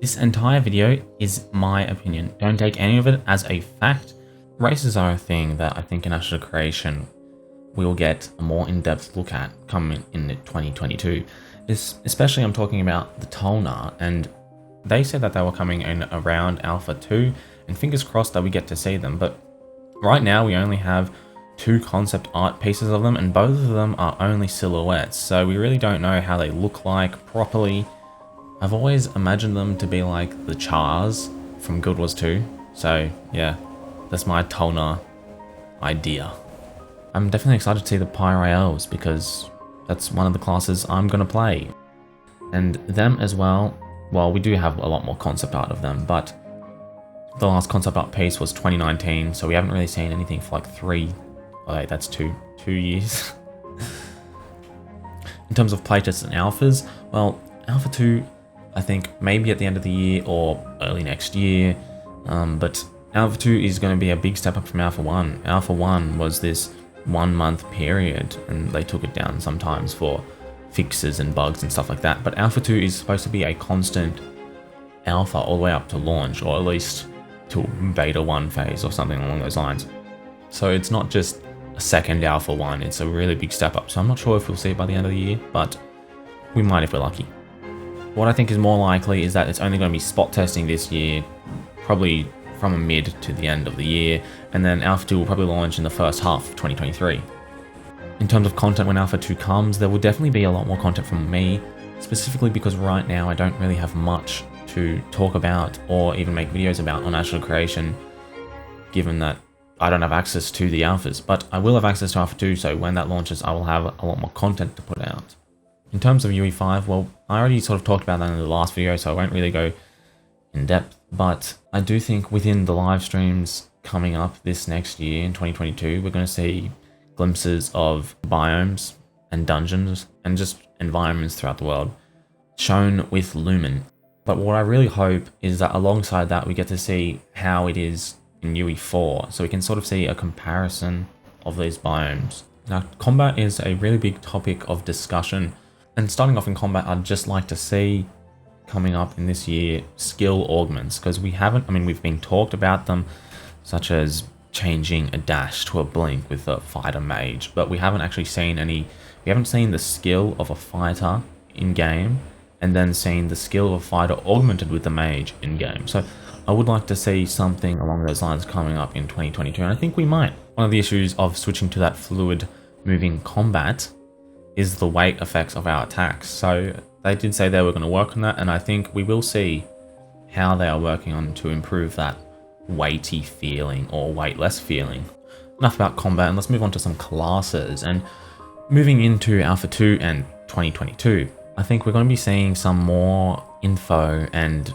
This entire video is my opinion. Don't take any of it as a fact. Races are a thing that I think in National Creation we'll get a more in-depth look at coming in 2022. Especially I'm talking about the Tulnar, and they said that they were coming in around Alpha 2, and fingers crossed that we get to see them. But right now we only have 2 concept art pieces of them, and both of them are only silhouettes, so we really don't know how they look like properly. I've always imagined them to be like the Chars from Guild Wars 2, so yeah, that's my Tulnar idea. I'm definitely excited to see the Py'rai Elves because that's one of the classes I'm going to play. And them as well, well, we do have a lot more concept art of them, but the last concept art piece was 2019, so we haven't really seen anything for like 3, oh, that's two years. In terms of playtests and alphas, well, Alpha 2, I think maybe at the end of the year or early next year, but Alpha 2 is going to be a big step up from Alpha 1. Alpha 1 was this 1 month period, and they took it down sometimes for fixes and bugs and stuff like that. But Alpha 2 is supposed to be a constant alpha all the way up to launch, or at least to beta 1 phase or something along those lines. So it's not just a second Alpha 1, it's a really big step up. So I'm not sure if we'll see it by the end of the year, but we might if we're lucky. What I think is more likely is that it's only going to be spot testing this year, probably from mid to the end of the year, and then Alpha 2 will probably launch in the first half of 2023. In terms of content, when Alpha 2 comes, there will definitely be a lot more content from me, specifically because right now I don't really have much to talk about or even make videos about on National Creation, given that I don't have access to the alphas, but I will have access to Alpha 2, so when that launches I will have a lot more content to put out. In terms of UE5, well, I already sort of talked about that in the last video, so I won't really go in depth, but I do think within the live streams coming up this next year in 2022, we're going to see glimpses of biomes and dungeons and just environments throughout the world shown with Lumen. But what I really hope is that alongside that we get to see how it is in UE4, so we can sort of see a comparison of these biomes. Now, combat is a really big topic of discussion, and starting off in combat, I'd just like to see coming up in this year skill augments, because we haven't, we've been talked about them, such as changing a dash to a blink with a fighter mage, but we haven't actually seen we haven't seen the skill of a fighter in game and then seen the skill of a fighter augmented with the mage in game. So I would like to see something along those lines coming up in 2022, and I think we might. One of the issues of switching to that fluid moving combat is the weight effects of our attacks. So they did say they were going to work on that, and I think we will see how they are working on to improve that weighty feeling or weightless feeling. Enough about combat, and let's move on to some classes. And moving into Alpha 2 and 2022, I think we're going to be seeing some more info and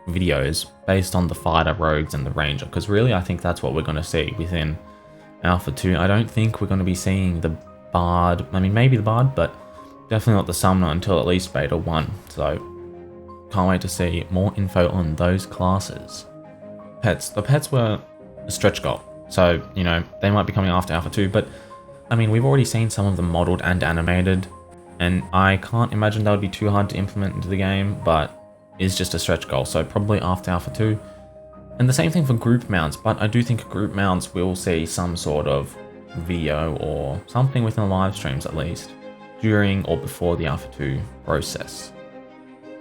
videos based on the fighter, rogues, and the ranger, because really I think that's what we're going to see within Alpha 2. I don't think we're going to be seeing the bard, maybe the bard, but definitely not the summoner until at least beta 1, so can't wait to see more info on those classes. Pets. The pets were a stretch goal, so, they might be coming after Alpha 2, but, we've already seen some of them modeled and animated, and I can't imagine that would be too hard to implement into the game, but it's just a stretch goal, so probably after Alpha 2. And the same thing for group mounts, but I do think group mounts will see some sort of video or something within the live streams at least, during or before the Alpha 2 process.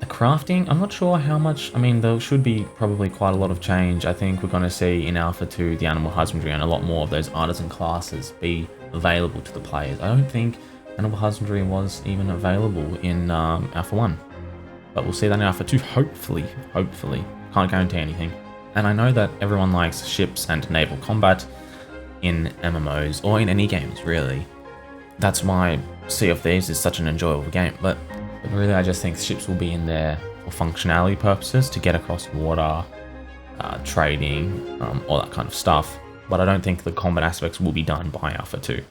The crafting, I'm not sure how much, there should be probably quite a lot of change. I think we're going to see in Alpha 2 the animal husbandry and a lot more of those artisan classes be available to the players. I don't think animal husbandry was even available in Alpha 1, but we'll see that in Alpha 2, hopefully. Can't guarantee anything. And I know that everyone likes ships and naval combat in MMOs or in any games really. That's why Sea of Thieves is such an enjoyable game, but really I just think ships will be in there for functionality purposes, to get across water, trading, all that kind of stuff, but I don't think the combat aspects will be done by Alpha 2.